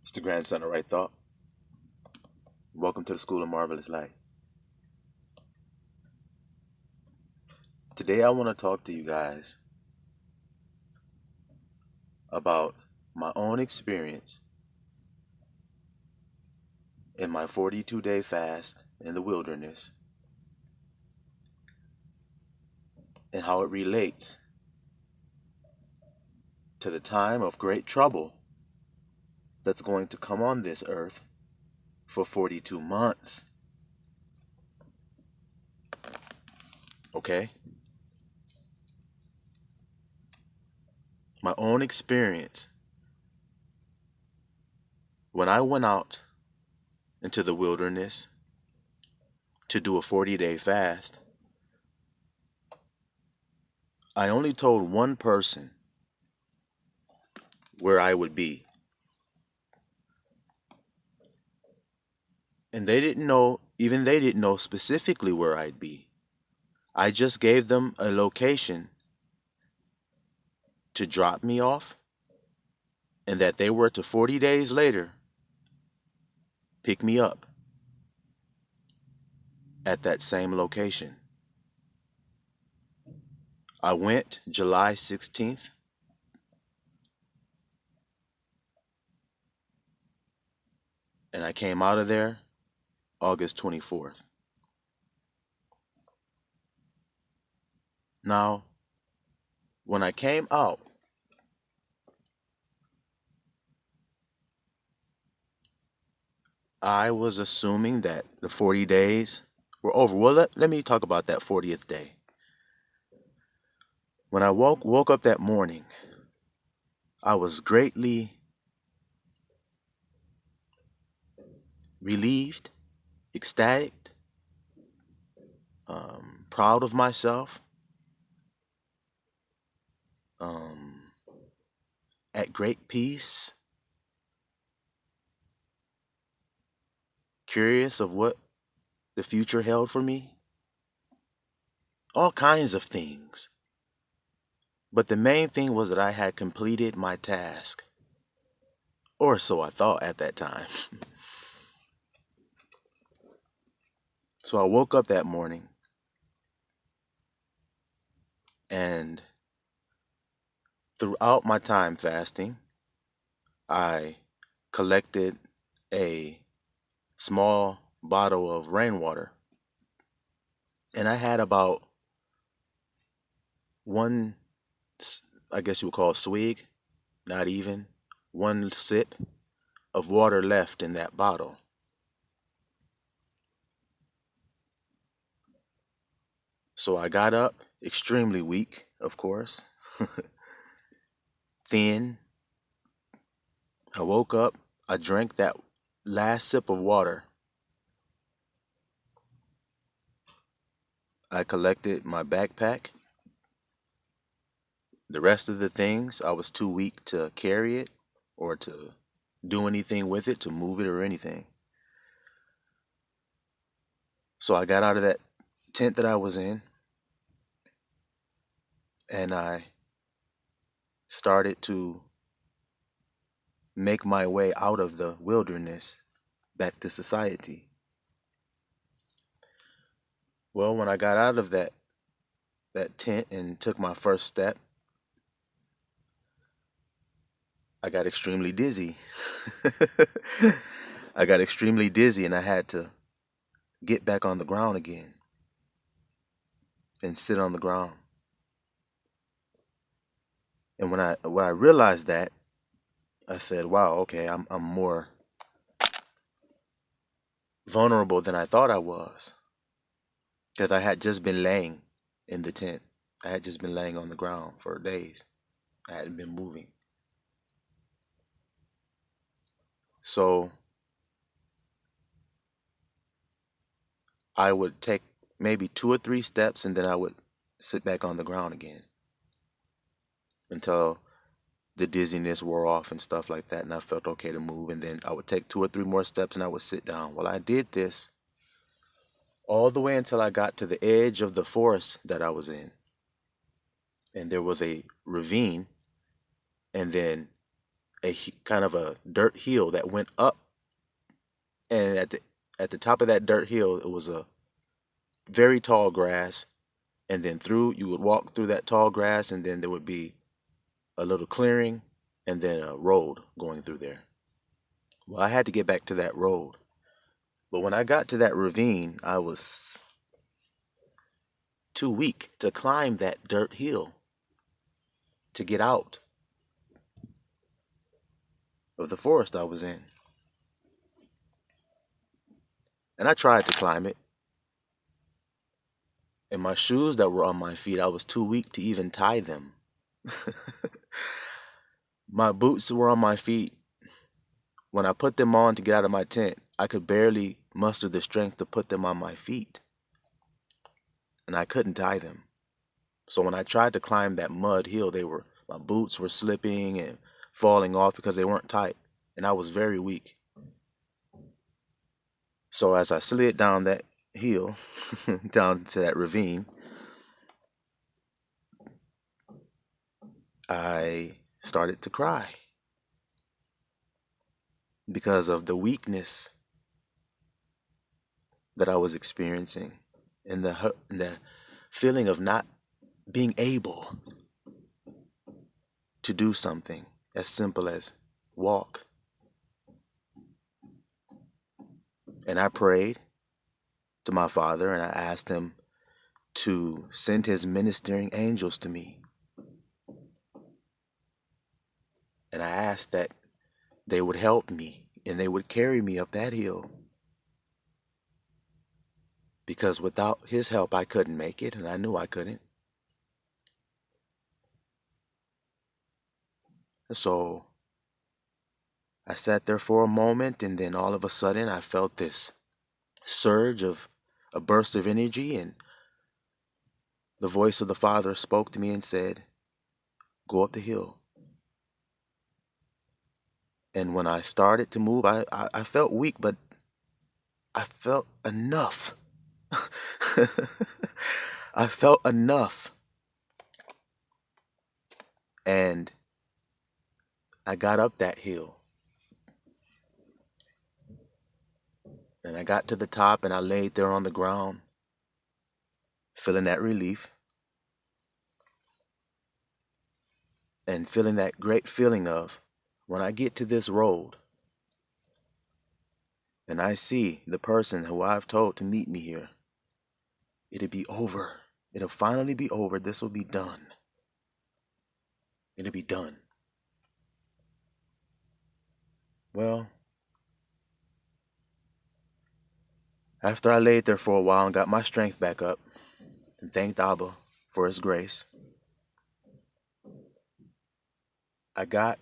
It's the grandson of Right Thought. Welcome to the School of Marvelous Light. Today I want to talk to you guys about my own experience in my 42-day fast in the wilderness and how it relates to the time of great trouble that's going to come on this earth for 42 months. Okay? My own experience when I went out into the wilderness to do a 40-day fast, I only told one person where I would be. And they didn't know, even they didn't know specifically where I'd be. I just gave them a location to drop me off, and that they were to 40 days later pick me up at that same location. I went July 16th, and I came out of there August 24th. Now, when I came out, I was assuming that the 40 days were over. Well, let me talk about that 40th day. When I woke up that morning, I was greatly relieved, ecstatic, proud of myself, um, at great peace, curious of what the future held for me, all kinds of things. But the main thing was that I had completed my task, or so I thought at that time. So I woke up that morning, and throughout my time fasting, I collected a small bottle of rainwater, and I had about one, I guess you would call swig, not even one sip of water left in that bottle. So I got up extremely weak, of course, thin. I woke up, I drank that last sip of water. I collected my backpack. The rest of the things, I was too weak to carry it or to do anything with it, to move it or anything. So I got out of that tent that I was in, and I started to make my way out of the wilderness back to society. Well, when I got out of that tent and took my first step, I got extremely dizzy. I got extremely dizzy, and I had to get back on the ground again and sit on the ground. And when I realized that, I said, "Wow, okay, I'm more vulnerable than I thought I was, because I had just been laying in the tent. I had just been laying on the ground for days. I hadn't been moving. So I would take maybe 2 or 3 steps, and then I would sit back on the ground again until the dizziness wore off and stuff like that, and I felt okay to move. And then I would take 2 or 3 more steps, and I would sit down. Well, I did this all the way until I got to the edge of the forest that I was in, and there was a ravine and then kind of a dirt hill that went up, and at the top of that dirt hill it was a very tall grass, and then through you would walk through that tall grass, and then there would be a little clearing, and then a road going through there. Well, I had to get back to that road, but when I got to that ravine, I was too weak to climb that dirt hill to get out of the forest I was in. And I tried to climb it, and my shoes that were on my feet, I was too weak to even tie them. My boots were on my feet. When I put them on to get out of my tent, I could barely muster the strength to put them on my feet, and I couldn't tie them. So when I tried to climb that mud hill, my boots were slipping and falling off because they weren't tight, and I was very weak. So as I slid down that hill, down to that ravine, I started to cry because of the weakness that I was experiencing, and the feeling of not being able to do something as simple as walk. And I prayed to my Father, and I asked him to send his ministering angels to me. And I asked that they would help me and they would carry me up that hill, because without his help I couldn't make it, and I knew I couldn't. So I sat there for a moment, and then all of a sudden I felt this surge of a burst of energy, and the voice of the Father spoke to me and said, "Go up the hill." And when I started to move, I felt weak, but I felt enough. I felt enough. And I got up that hill. And I got to the top, and I laid there on the ground, feeling that relief and feeling that great feeling of, when I get to this road and I see the person who I've told to meet me here, it'll be over. It'll finally be over. This will be done. It'll be done. Well, after I laid there for a while and got my strength back up and thanked Abba for his grace, I got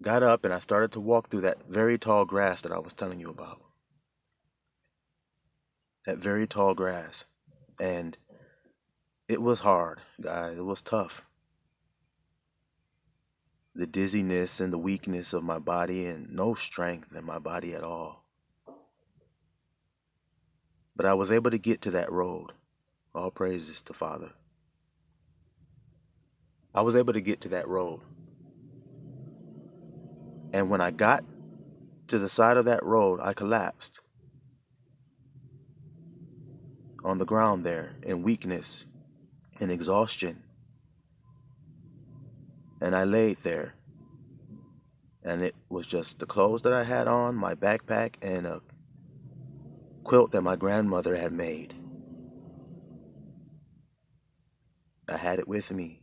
up and I started to walk through that very tall grass that I was telling you about. That very tall grass. And it was hard, guys. It was tough. The dizziness and the weakness of my body, and no strength in my body at all. But I was able to get to that road. All praises to Father. I was able to get to that road. And when I got to the side of that road, I collapsed on the ground there in weakness and exhaustion. And I laid there. And it was just the clothes that I had on, my backpack, and a quilt that my grandmother had made. I had it with me.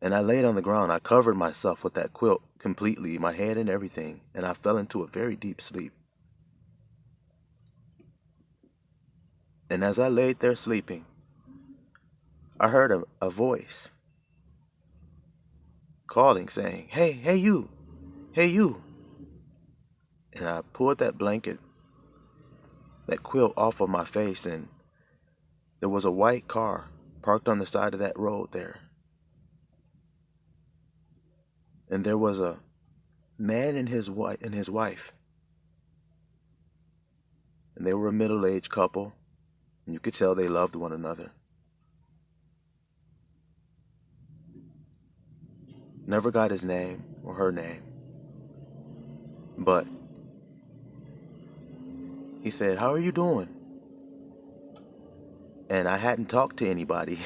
And I laid on the ground. I covered myself with that quilt completely, my head and everything, and I fell into a very deep sleep. And as I laid there sleeping, I heard a voice calling, saying, "Hey, hey you, hey you." And I pulled that blanket, that quilt off of my face, and there was a white car parked on the side of that road there. And there was a man and his wife. And they were a middle-aged couple, and you could tell they loved one another. Never got his name or her name. But he said, "How are you doing?" And I hadn't talked to anybody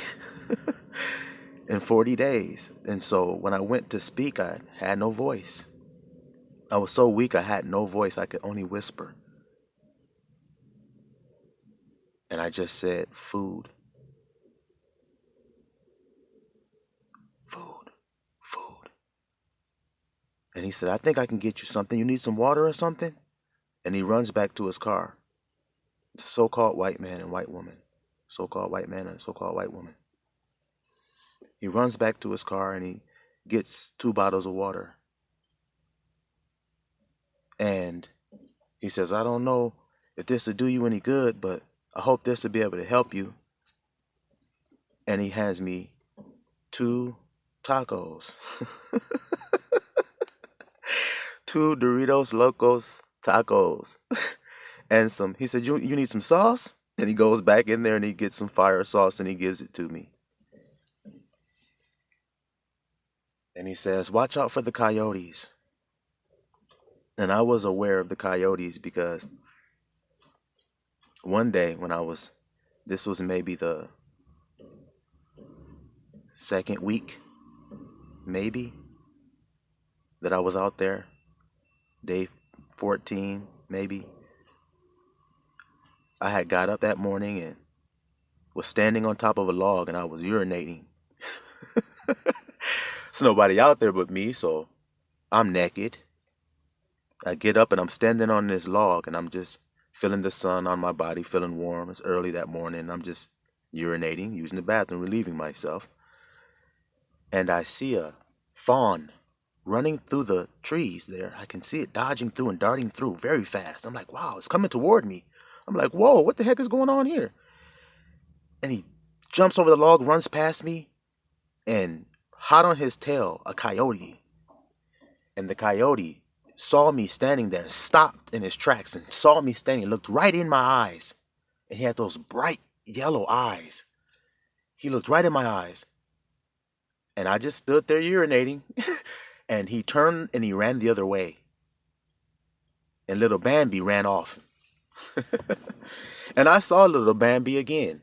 in 40 days. And so when I went to speak, I had no voice. I was so weak, I had no voice. I could only whisper. And I just said, "Food, food, food." And he said, "I think I can get you something. You need some water or something?" And he runs back to his car. It's a so-called white man and white woman. So-called white man and so-called white woman. He runs back to his car and he gets 2 bottles of water. And he says, "I don't know if this will do you any good, but I hope this will be able to help you." And he hands me 2 tacos. 2 Doritos Locos tacos. And he said, you need some sauce?" And he goes back in there and he gets some fire sauce and he gives it to me. And he says, "Watch out for the coyotes." And I was aware of the coyotes because one day when this was maybe the second week, maybe, that I was out there, day 14, maybe. I had got up that morning and was standing on top of a log and I was urinating. There's nobody out there but me, so I'm naked. I get up and I'm standing on this log and I'm just feeling the sun on my body, feeling warm. It's early that morning. I'm just urinating, using the bathroom, relieving myself. And I see a fawn running through the trees there. I can see it dodging through and darting through very fast. I'm like, wow, it's coming toward me. I'm like, whoa, what the heck is going on here? And he jumps over the log, runs past me, and hot on his tail, a coyote. And the coyote saw me standing there, stopped in his tracks and saw me standing, looked right in my eyes. And he had those bright yellow eyes. He looked right in my eyes. And I just stood there urinating. And he turned and he ran the other way. And little Bambi ran off. And I saw little Bambi again.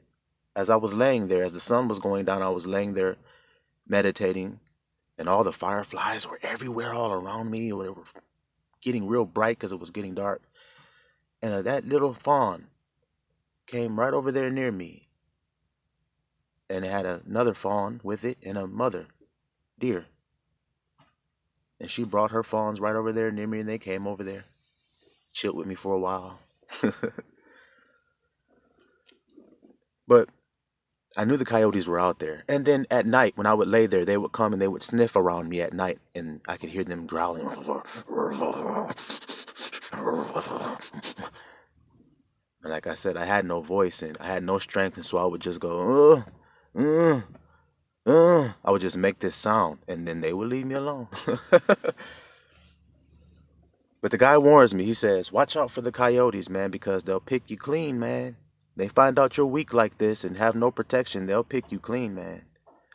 As I was laying there, as the sun was going down, I was laying there meditating. And all the fireflies were everywhere all around me. They were getting real bright because it was getting dark. And that little fawn came right over there near me. And it had another fawn with it and a mother deer. And she brought her fawns right over there near me and they came over there, chilled with me for a while. But I knew the coyotes were out there. And then at night, when I would lay there, they would come and they would sniff around me at night, and I could hear them growling. And like I said, I had no voice and I had no strength, and so I would just go, I would just make this sound, and then they would leave me alone. But the guy warns me. He says, "Watch out for the coyotes, man, because they'll pick you clean, man. They find out you're weak like this and have no protection, they'll pick you clean, man."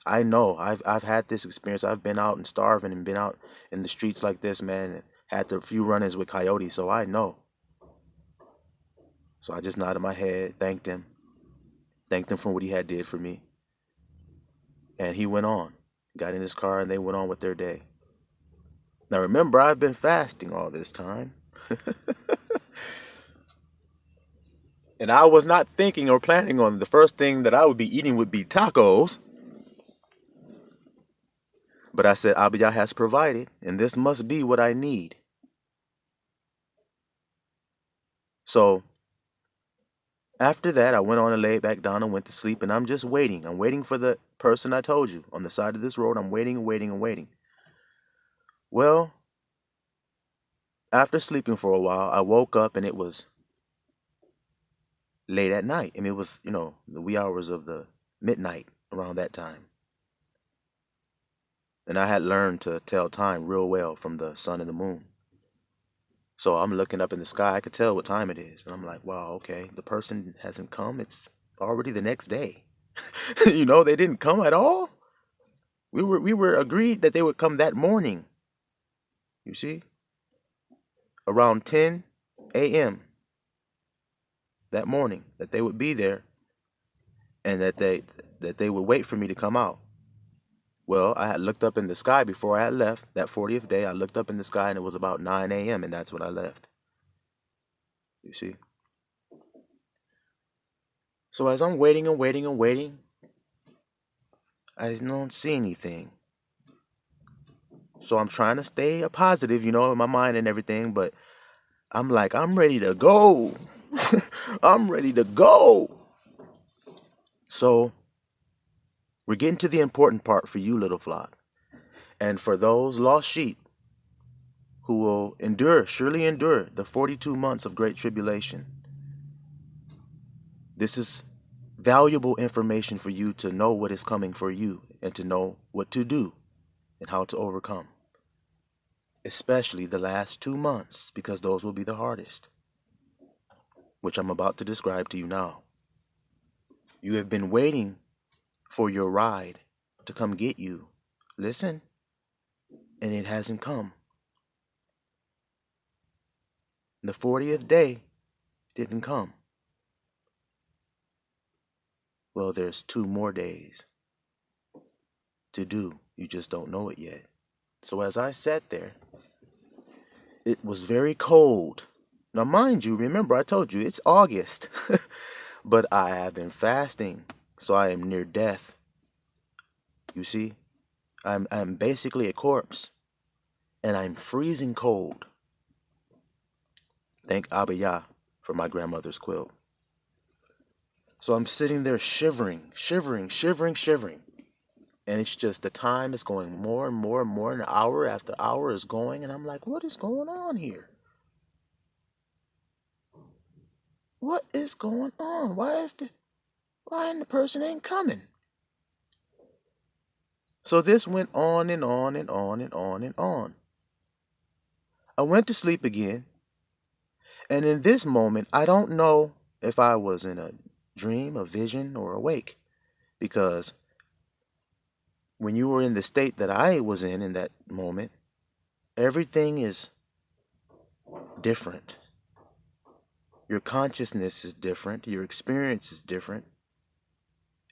I know. I've had this experience. I've been out and starving and been out in the streets like this, man, and had a few run-ins with coyotes, so I know. So I just nodded my head, thanked him for what he had did for me, and he went on. Got in his car and they went on with their day. Now remember, I've been fasting all this time. And I was not thinking or planning on the first thing that I would be eating would be tacos. But I said, Abiyah has provided, and this must be what I need. So after that, I went on and laid back down and went to sleep, and I'm just waiting. I'm waiting for the person I told you on the side of this road. I'm waiting and waiting and waiting. Well, after sleeping for a while, I woke up and it was late at night. I mean, it was, the wee hours of the midnight around that time. And I had learned to tell time real well from the sun and the moon. So I'm looking up in the sky. I could tell what time it is. And I'm like, wow, okay, the person hasn't come. It's already the next day. They didn't come at all. We were agreed that they would come that morning, you see, around 10 a.m. that morning, that they would be there and that they would wait for me to come out. Well, I had looked up in the sky before I had left. That 40th day, I looked up in the sky and it was about 9 a.m. and that's when I left. You see? So as I'm waiting and waiting and waiting, I don't see anything. So I'm trying to stay positive, in my mind and everything, but I'm like, I'm ready to go. I'm ready to go. So we're getting to the important part for you, little flock. And for those lost sheep who will surely endure the 42 months of great tribulation, this is valuable information for you to know what is coming for you and to know what to do and how to overcome, especially the last 2 months, because those will be the hardest, which I'm about to describe to you now. You have been waiting for your ride to come get you. Listen, and it hasn't come. The 40th day didn't come. Well, there's 2 more days to do. You just don't know it yet. So as I sat there, it was very cold. Now, mind you, remember I told you it's August, but I have been fasting, so I am near death. You see, I'm basically a corpse, and I'm freezing cold. Thank Abba Yah for my grandmother's quilt. So I'm sitting there shivering, shivering, shivering, shivering. And it's just the time is going more and more and more, and hour after hour is going, and I'm like, what is going on here? What is going on? Why the person ain't coming? So this went on and on and on and on and on. I went to sleep again, and in this moment, I don't know if I was in a dream, a vision, or awake, because when you were in the state that I was in that moment, everything is different. Your consciousness is different. Your experience is different.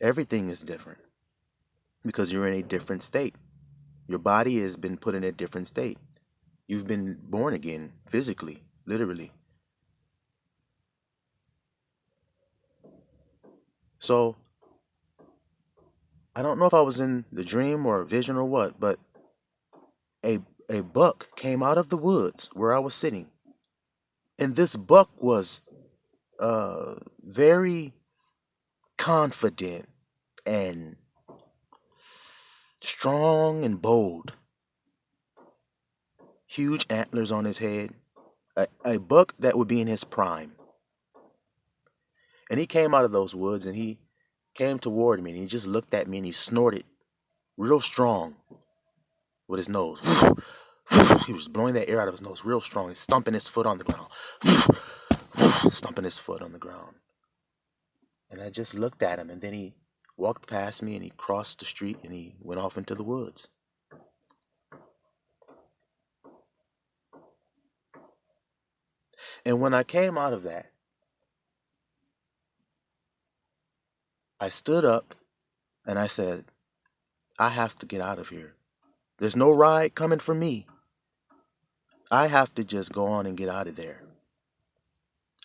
Everything is different because you're in a different state. Your body has been put in a different state. You've been born again, physically, literally. So, I don't know if I was in the dream or a vision or what, but a, a buck came out of the woods where I was sitting. And this buck was very confident and strong and bold. Huge antlers on his head. A buck that would be in his prime. And he came out of those woods and he came toward me and he just looked at me and he snorted real strong with his nose. He was blowing that air out of his nose real strong. He's stomping his foot on the ground. Stomping his foot on the ground. And I just looked at him and then he walked past me and he crossed the street and he went off into the woods. And when I came out of that, I stood up and I said, I have to get out of here. There's no ride coming for me. I have to just go on and get out of there.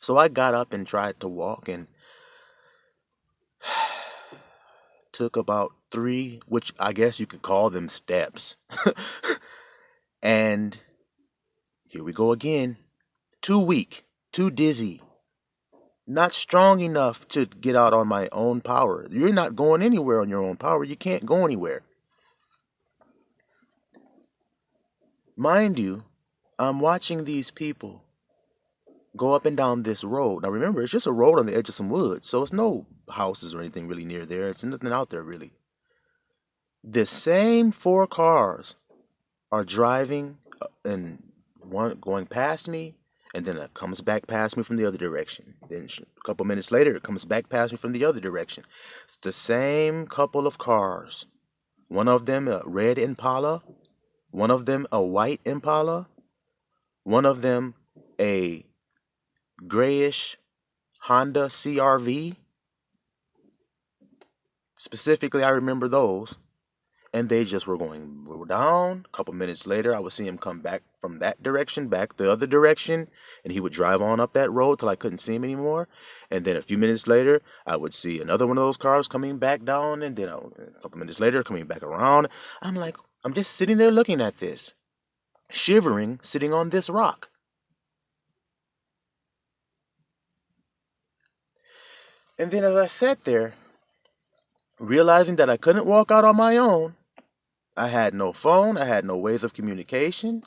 So I got up and tried to walk and took about 3, which I guess you could call them steps. And here we go again. Too weak, too dizzy, not strong enough to get out on my own power. You're not going anywhere on your own power. You can't go anywhere. Mind you, I'm watching these people go up and down this road. Now remember, it's just a road on the edge of some woods, so it's no houses or anything really near there. It's nothing out there really. The same 4 cars are driving and one going past me, and then it comes back past me from the other direction. Then a couple minutes later, it comes back past me from the other direction. It's the same couple of cars One of them a red Impala, one of them a white Impala, one of them a grayish Honda CRV. Specifically, I remember those. And they just were down. A couple minutes later, I would see him come back from that direction, back the other direction, and he would drive on up that road till I couldn't see him anymore. And then a few minutes later, I would see another one of those cars coming back down, and then a couple minutes later, coming back around. I'm like, I'm just sitting there looking at this, shivering, sitting on this rock. And then as I sat there, realizing that I couldn't walk out on my own, I had no phone, I had no ways of communication,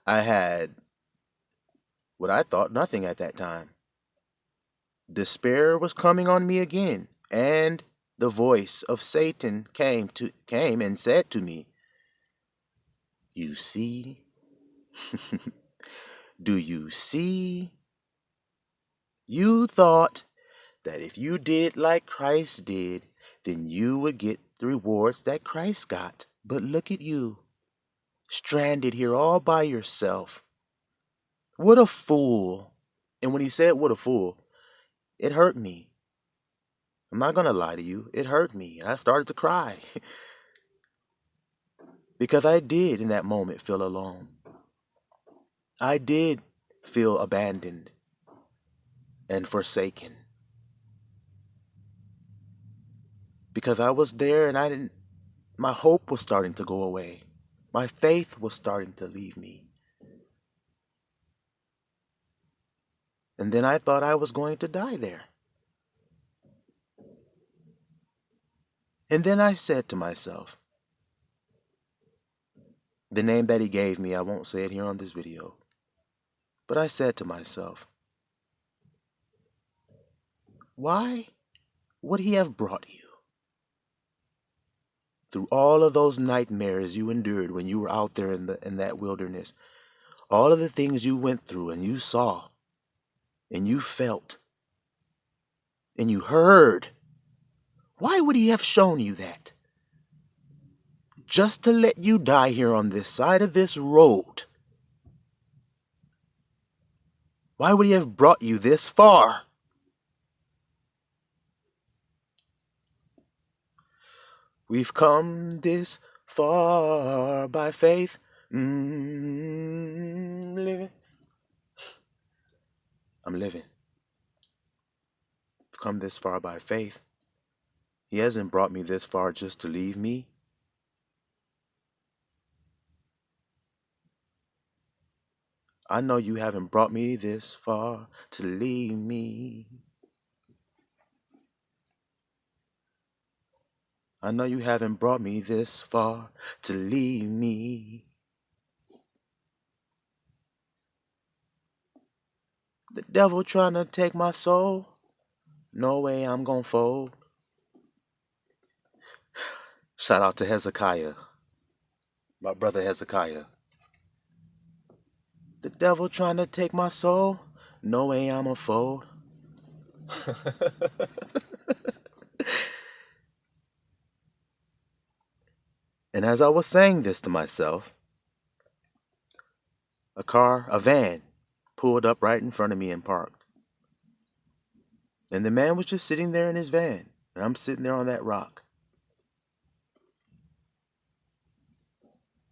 I had what I thought nothing at that time. Despair was coming on me again, and the voice of Satan came and said to me, "You see? Do you see? You thought that if you did like Christ did, then you would get the rewards that Christ got. But look at you, stranded here all by yourself. What a fool." And when he said, "What a fool," it hurt me. I'm not going to lie to you. It hurt me. And I started to cry because I did in that moment feel alone. I did feel abandoned and forsaken because I was there and my hope was starting to go away. My faith was starting to leave me. And then I thought I was going to die there. And then I said to myself, the name that he gave me, I won't say it here on this video, but I said to myself, why would he have brought you through all of those nightmares you endured when you were out there in that wilderness? All of the things you went through and you saw and you felt and you heard. Why would he have shown you that? Just to let you die here on this side of this road. Why would he have brought you this far? We've come this far by faith. Living. I'm living. We've come this far by faith. He hasn't brought me this far just to leave me. I know you haven't brought me this far to leave me. I know you haven't brought me this far to leave me. The devil trying to take my soul. No way I'm gonna fold. Shout out to Hezekiah, my brother Hezekiah. The devil trying to take my soul. No way I'ma fold. And as I was saying this to myself, a van, pulled up right in front of me and parked. And the man was just sitting there in his van, and I'm sitting there on that rock.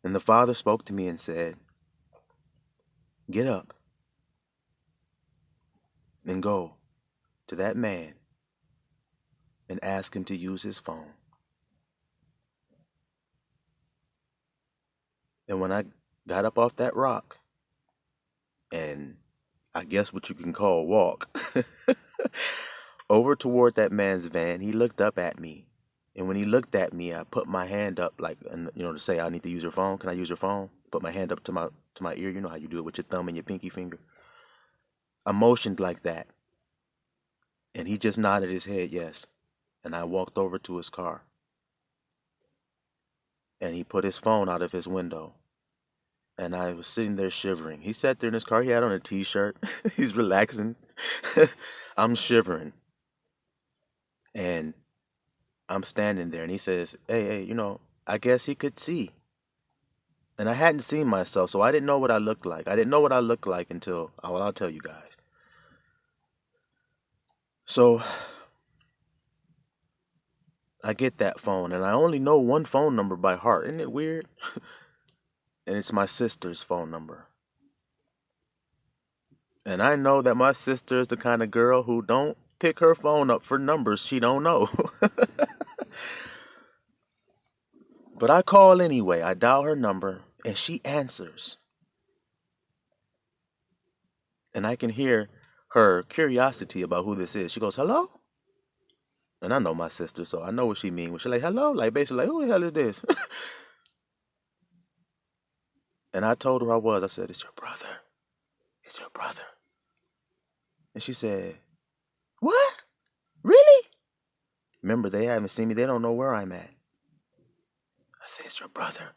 And the Father spoke to me and said, "Get up and go to that man and ask him to use his phone." And when I got up off that rock, and I guess what you can call walk, over toward that man's van, he looked up at me. And when he looked at me, I put my hand up like, to say, "I need to use your phone. Can I use your phone?" Put my hand up to my ear. You know how you do it with your thumb and your pinky finger. I motioned like that. And he just nodded his head yes. And I walked over to his car. And he put his phone out of his window. And I was sitting there shivering. He sat there in his car. He had on a t-shirt. He's relaxing. I'm shivering. And I'm standing there. And he says, hey, I guess he could see. And I hadn't seen myself, so I didn't know what I looked like. I didn't know what I looked like until, well, I'll tell you guys. So I get that phone, and I only know one phone number by heart. Isn't it weird? And it's my sister's phone number. And I know that my sister is the kind of girl who don't pick her phone up for numbers she don't know. But I call anyway. I dial her number, and she answers. And I can hear her curiosity about who this is. She goes, "Hello?" And I know my sister, so I know what she means. When she's like, "Hello?" Like, basically, like, who the hell is this? And I told her I was. I said, "It's your brother. It's your brother." And she said, "What? Really?" Remember, they haven't seen me. They don't know where I'm at. I said, "It's your brother."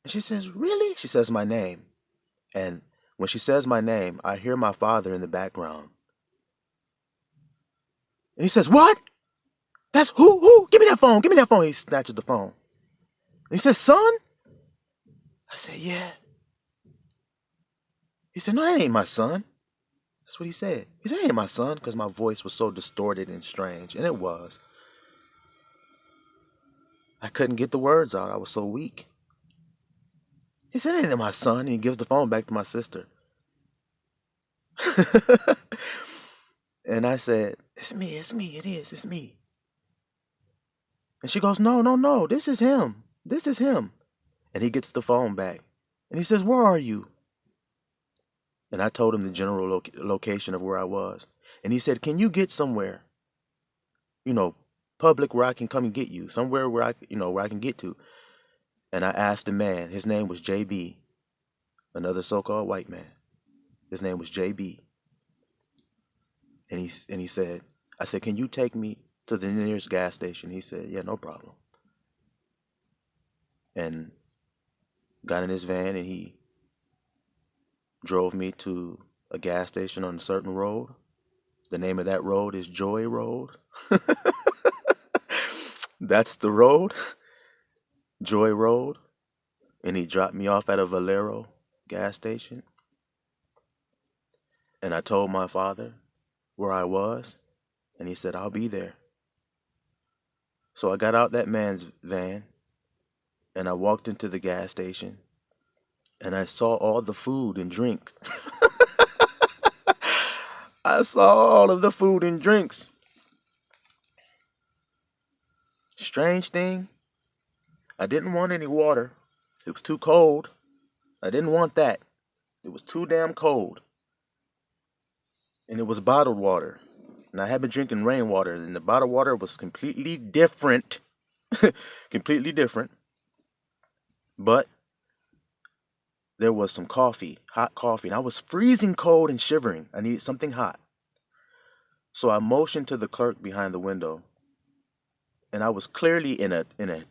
And she says, "Really?" She says my name. And when she says my name, I hear my father in the background. And he says, "What? That's who? Give me that phone. Give me that phone." He snatches the phone. And he says, "Son?" I said, "Yeah." He said, "No, that ain't my son." That's what he said. He said, "That ain't my son," because my voice was so distorted and strange. And it was. I couldn't get the words out. I was so weak. He said, "That ain't my son." And he gives the phone back to my sister. And I said, "It's me, it is, it's me." And she goes, "No, no, no, this is him. This is him." And he gets the phone back. And he says, "Where are you?" And I told him the general location of where I was. And he said, "Can you get somewhere, you know, public where I can come and get you? Somewhere where where I can get to." And I asked the man, his name was JB, another so-called white man. His name was JB. And he said, I said, "Can you take me to the nearest gas station?" He said, "Yeah, no problem." And got in his van and he drove me to a gas station on a certain road. The name of that road is Joy Road. That's the road, Joy Road. And he dropped me off at a Valero gas station. And I told my father where I was, and he said, "I'll be there." So I got out that man's van, and I walked into the gas station, and I saw all the food and drink. I saw all of the food and drinks. Strange thing, I didn't want any water. It was too cold. I didn't want that. It was too damn cold. And it was bottled water. And I had been drinking rainwater, and the bottled water was completely different. Completely different. But there was some coffee, hot coffee, and I was freezing cold and shivering. I needed something hot. So I motioned to the clerk behind the window, and I was clearly in a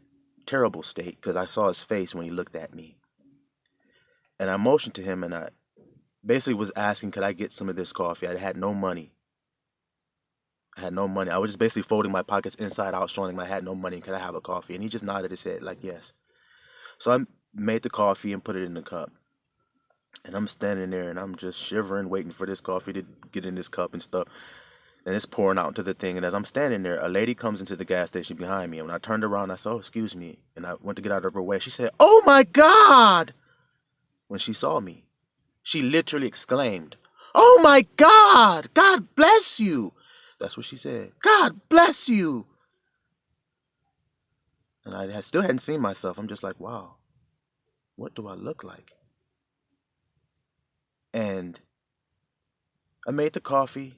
terrible state because I saw his face when he looked at me. And I motioned to him, and I basically was asking, could I get some of this coffee? I had no money. I had no money. I was just basically folding my pockets inside out, showing him I had no money. Could I have a coffee? And he just nodded his head like, yes. So I made the coffee and put it in the cup. And I'm standing there and I'm just shivering, waiting for this coffee to get in this cup and stuff. And it's pouring out into the thing. And as I'm standing there, a lady comes into the gas station behind me. And when I turned around, I said, "Oh, excuse me." And I went to get out of her way. She said, "Oh my God." When she saw me, she literally exclaimed, "Oh my God, God bless you." That's what she said. "God bless you." And I still hadn't seen myself. I'm just like, wow, what do I look like? And I made the coffee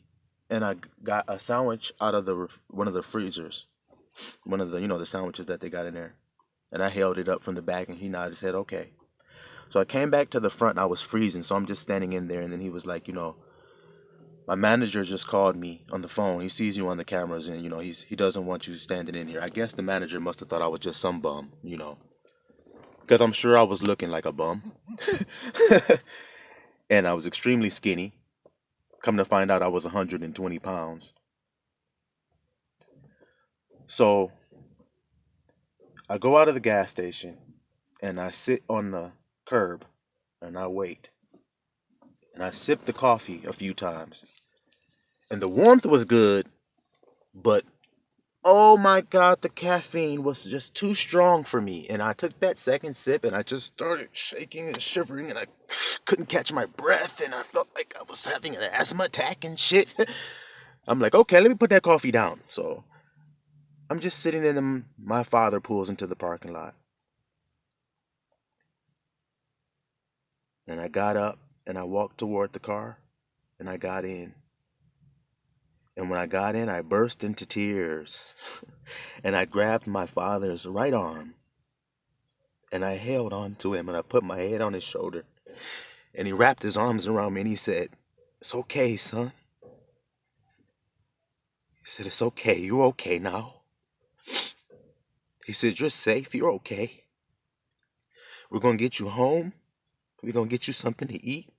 and I got a sandwich out of one of the freezers, one of the the sandwiches that they got in there, and I held it up from the back, and he nodded his head, okay. So I came back to the front, and I was freezing, so I'm just standing in there, and then he was like, my manager just called me on the phone. He sees you on the cameras, and he doesn't want you standing in here. I guess the manager must have thought I was just some bum, because I'm sure I was looking like a bum, and I was extremely skinny. Come to find out, I was 120 pounds. So I go out of the gas station and I sit on the curb and I wait. And I sip the coffee a few times. And the warmth was good, but oh my God, the caffeine was just too strong for me. And I took that second sip and I just started shaking and shivering and I couldn't catch my breath and I felt like I was having an asthma attack and shit. I'm like, okay, let me put that coffee down. So I'm just sitting there and my father pulls into the parking lot. And I got up and I walked toward the car and I got in. And when I got in, I burst into tears. And I grabbed my father's right arm and I held on to him and I put my head on his shoulder. And he wrapped his arms around me and he said, "It's okay, son." He said, "It's okay. You're okay now." He said, "You're safe. You're okay. We're going to get you home. We're going to get you something to eat.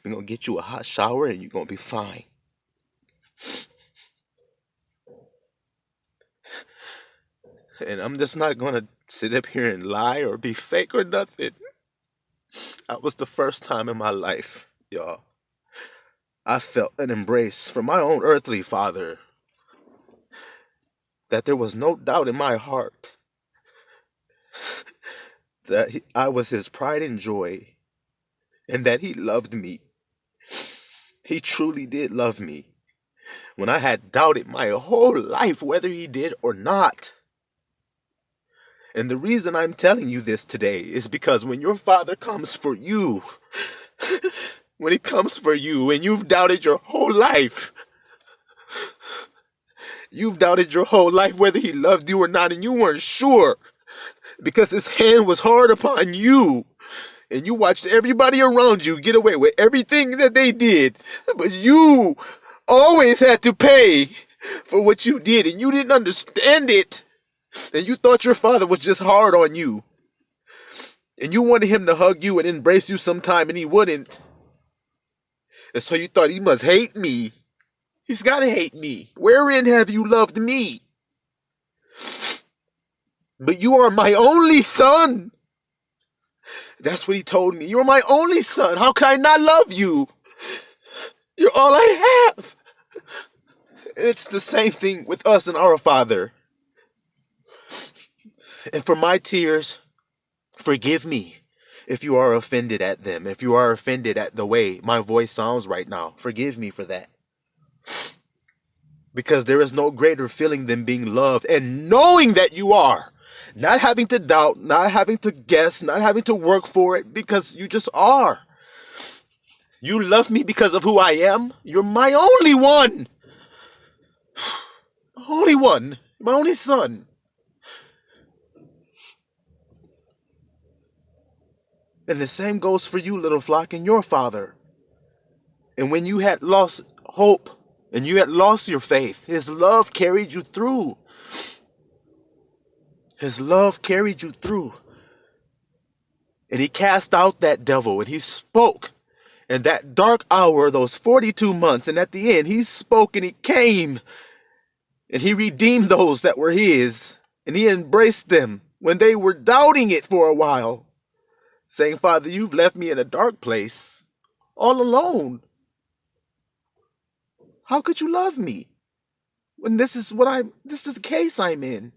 We're going to get you a hot shower and you're going to be fine." And I'm just not going to sit up here and lie or be fake or nothing. That was the first time in my life, y'all, I felt an embrace from my own earthly father, that there was no doubt in my heart that I was his pride and joy and that he loved me. He truly did love me when I had doubted my whole life whether he did or not. And the reason I'm telling you this today is because when your father comes for you, when he comes for you and you've doubted your whole life, you've doubted your whole life whether he loved you or not, and you weren't sure because his hand was hard upon you. And you watched everybody around you get away with everything that they did. But you always had to pay for what you did. And you didn't understand it. And you thought your father was just hard on you. And you wanted him to hug you and embrace you sometime, and he wouldn't. And so you thought he must hate me. He's got to hate me. Wherein have you loved me? But you are my only son. That's what he told me. You're my only son. How can I not love you? You're all I have. It's the same thing with us and our Father. And for my tears, forgive me if you are offended at them. If you are offended at the way my voice sounds right now, forgive me for that. Because there is no greater feeling than being loved and knowing that you are. Not having to doubt, not having to guess, not having to work for it, because you just are. You love me because of who I am. You're my only one. Only one. My only son. And the same goes for you, little flock, and your father. And when you had lost hope and you had lost your faith, his love carried you through. His love carried you through. And he cast out that devil and he spoke. In that dark hour, those 42 months, and at the end, he spoke and he came. And he redeemed those that were his. And he embraced them when they were doubting it for a while. Saying, "Father, you've left me in a dark place, all alone. How could you love me when this is the case I'm in?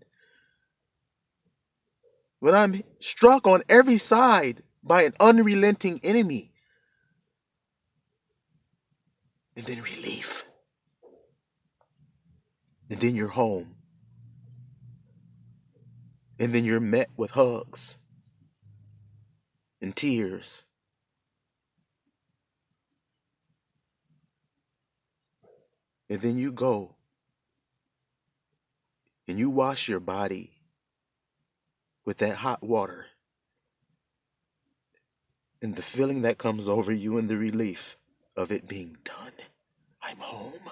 When I'm struck on every side by an unrelenting enemy." And then relief. And then you're home. And then you're met with hugs and tears. And then you go and you wash your body with that hot water. And the feeling that comes over you and the relief of it being done. I'm home.